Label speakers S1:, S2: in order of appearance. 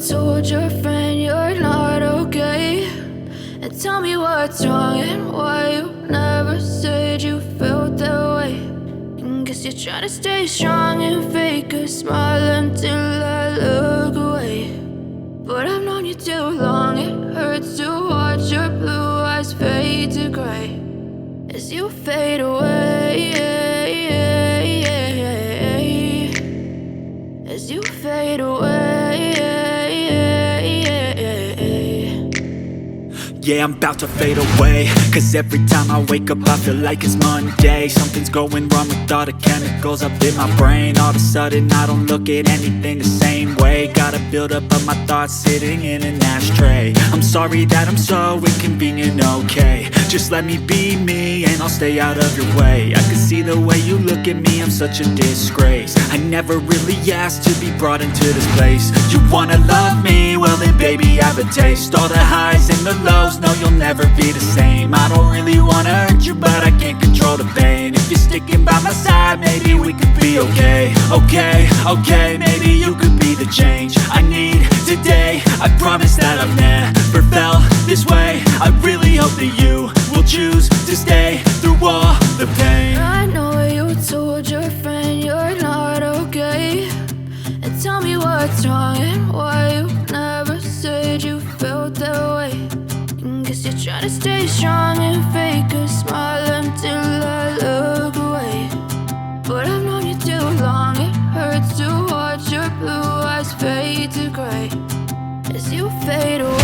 S1: told your friend you're not okay, and tell me what's wrong and why you never said you felt that way. And guess you're trying to stay strong and fake a smile until I look away. But I've known you too long, it hurts to watch your blue eyes fade to gray as you fade away, as you fade away.
S2: Yeah, I'm about to fade away, cause every time I wake up I feel like it's Monday. Something's going wrong with all the chemicals up in my brain. All of a sudden I don't look at anything the same way. Gotta build up of my thoughts sitting in an ashtray. I'm sorry that I'm so inconvenient, okay. Just let me be me and I'll stay out of your way. I can see the way you look at me, I'm such a disgrace. I never really asked to be brought into this place. You wanna love me? Well then baby I have a taste. All the highs and the lows, no you'll never be the same. I don't really wanna hurt you but I can't control the pain. If you're sticking by my side maybe we could be okay. Okay, maybe you could be the change I need today. I promise that I've never felt this way. I really hope that you will choose to stay through all the pain.
S1: I know you told your friend you're not okay, and tell me what's wrong and why you never said you felt that way. And guess you're trying to stay strong and fake a smile until I look away. But I've known you too long, it hurts to watch your blue eyes fade to gray as you fade away.